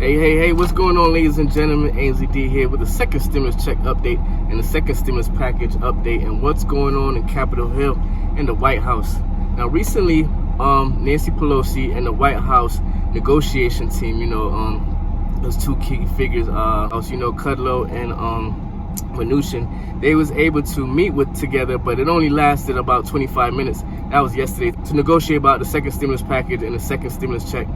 Hey, what's going on, ladies and gentlemen? ANZD here with the second stimulus check update and the second stimulus package update and what's going on in Capitol Hill and the White House. Now, recently, Nancy Pelosi and the White House negotiation team, those two key figures, Kudlow and Mnuchin, they was able to meet together, but it only lasted about 25 minutes. That was yesterday, to negotiate about the second stimulus package and the second stimulus check.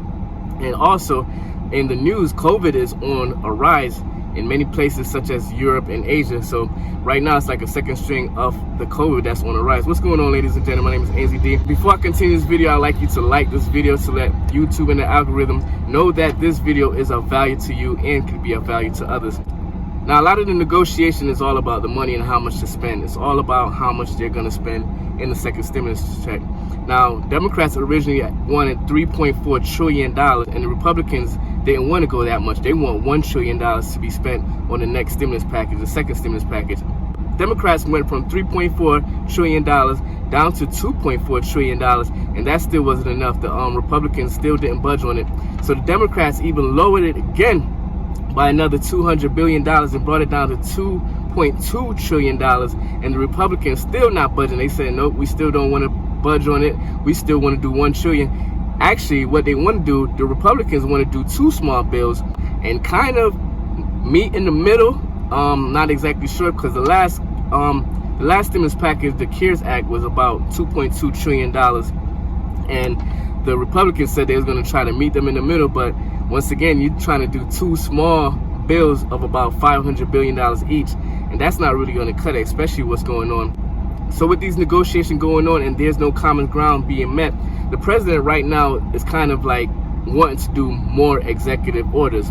And also, in the news, COVID is on a rise in many places such as Europe and Asia. So right now it's like a second string of the COVID that's on the rise. What's going on, ladies and gentlemen? My name is ANZD. Before I continue this video, I'd like you to like this video to let YouTube and the algorithm know that this video is of value to you and can be of value to others. Now, a lot of the negotiation is all about the money and how much to spend. It's all about how much they're going to spend in the second stimulus check. Now, Democrats originally wanted $3.4 trillion, and the Republicans didn't want to go that much. They want $1 trillion to be spent on the next stimulus package, the second stimulus package. Democrats went from $3.4 trillion down to $2.4 trillion, and that still wasn't enough. The Republicans still didn't budge on it. So the Democrats even lowered it again by another $200 billion and brought it down to $2.2 trillion, and the Republicans still not budging. They said, nope, we still don't want to budge on it. We still want to do $1 trillion. Actually, what they want to do, the Republicans want to do two small bills and kind of meet in the middle. Not exactly sure, because the last stimulus package, the CARES Act, was about $2.2 trillion, and the Republicans said they was going to try to meet them in the middle. But once again, you're trying to do two small bills of about $500 billion each, and that's not really going to cut it, especially what's going on. So with these negotiations going on and there's no common ground being met, the president right now is kind of like wanting to do more executive orders.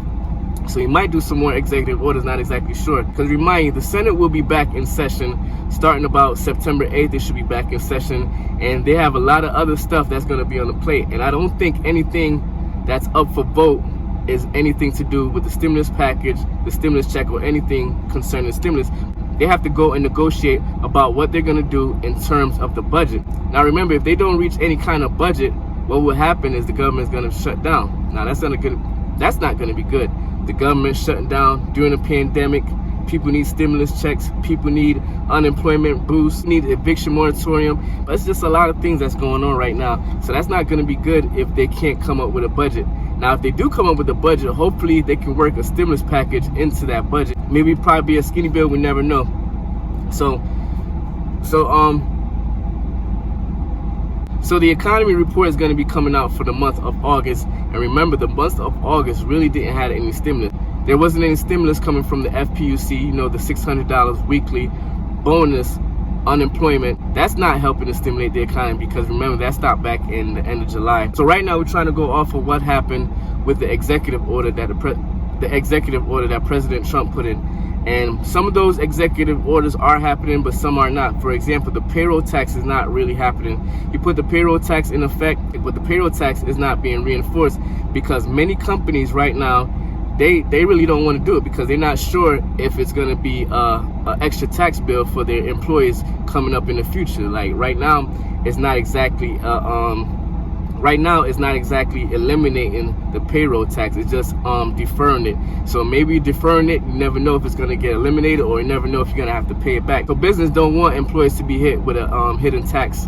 So he might do some more executive orders, not exactly sure. Because remind you, the Senate will be back in session starting about September 8th. They should be back in session, and they have a lot of other stuff that's going to be on the plate. And I don't think anything that's up for vote is anything to do with the stimulus package, the stimulus check, or anything concerning stimulus. They have to go and negotiate about what they're going to do in terms of the budget. Now remember, if they don't reach any kind of budget, what will happen is the government is going to shut down. Now that's not going to be good. The government shutting down during a pandemic. People need stimulus checks. People need unemployment boosts, need eviction moratorium. But it's just a lot of things that's going on right now. So that's not going to be good if they can't come up with a budget. Now, if they do come up with a budget, hopefully they can work a stimulus package into that budget. Maybe probably be a skinny bill, we never know. So the economy report is going to be coming out for the month of August. And remember, the month of August really didn't have any stimulus. There wasn't any stimulus coming from the FPUC, the $600 weekly bonus unemployment. That's not helping to stimulate the economy, because remember, that stopped back in the end of July. So right now we're trying to go off of what happened with the executive order that President Trump put in. And some of those executive orders are happening, but some are not. For example, the payroll tax is not really happening. You put the payroll tax in effect, but the payroll tax is not being reinforced, because many companies right now, they really don't want to do it, because they're not sure if it's going to be an extra tax bill for their employees coming up in the future. Like right now, it's not exactly eliminating the payroll tax. It's just deferring it. So maybe deferring it, you never know if it's going to get eliminated, or you never know if you're going to have to pay it back. So business don't want employees to be hit with a hidden tax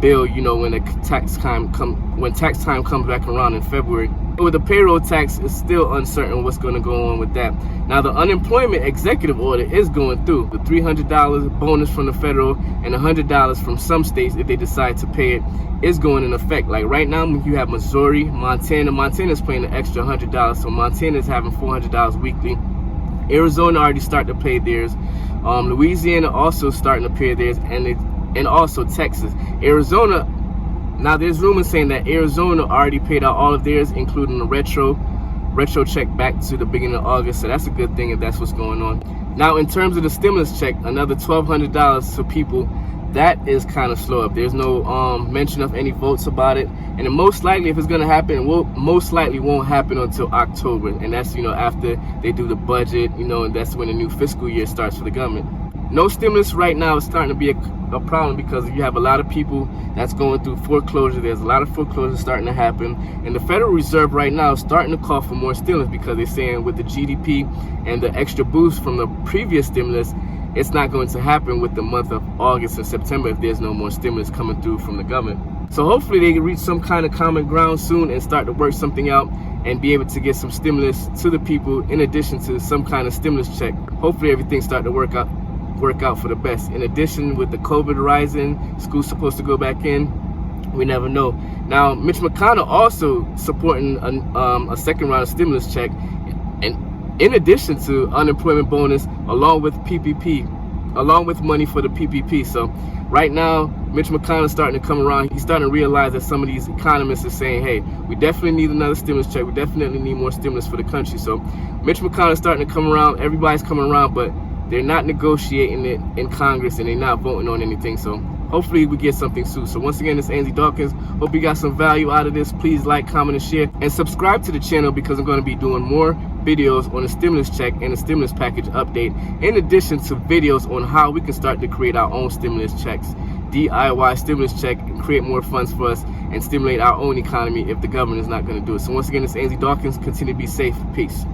bill, when tax time comes back around in February. But with the payroll tax, it's still uncertain what's going to go on with that. Now, the unemployment executive order is going through. The $300 bonus from the federal and $100 from some states, if they decide to pay it, is going in effect. Like right now, you have Missouri, Montana's paying an extra $100, so Montana's having $400 weekly. Arizona already started to pay theirs. Louisiana also starting to pay theirs, and also Texas. Arizona, now there's rumors saying that Arizona already paid out all of theirs, including the retro check back to the beginning of August. So that's a good thing if that's what's going on. Now, in terms of the stimulus check, another $1,200 to people. That is kind of slow up. There's no mention of any votes about it, and it most likely, if it's going to happen, it most likely won't happen until October, and that's after they do the budget, and that's when the new fiscal year starts for the government. no stimulus right now is starting to be a problem, because you have a lot of people that's going through foreclosure. There's a lot of foreclosures starting to happen, and the Federal Reserve right now is starting to call for more stimulus, because they're saying with the GDP and the extra boost from the previous stimulus, it's not going to happen with the month of August and September if there's no more stimulus coming through from the government. So hopefully they can reach some kind of common ground soon and start to work something out and be able to get some stimulus to the people in addition to some kind of stimulus check. Hopefully everything start to work out for the best. In addition, with the COVID rising, school's supposed to go back in. We never know. Now, Mitch McConnell also supporting a second round of stimulus check, and in addition to unemployment bonus, along with PPP, along with money for the PPP. So right now, Mitch McConnell is starting to come around. He's starting to realize that some of these economists are saying, hey, we definitely need another stimulus check. We definitely need more stimulus for the country. So Mitch McConnell is starting to come around. Everybody's coming around, but they're not negotiating it in Congress, and they're not voting on anything. So hopefully we get something soon. So once again, it's Andy Dawkins. Hope you got some value out of this. Please like, comment, and share, and subscribe to the channel, because I'm going to be doing more videos on the stimulus check and the stimulus package update, in addition to videos on how we can start to create our own stimulus checks, DIY stimulus check, and create more funds for us and stimulate our own economy if the government is not going to do it. So once again, it's Andy Dawkins. Continue to be safe. Peace.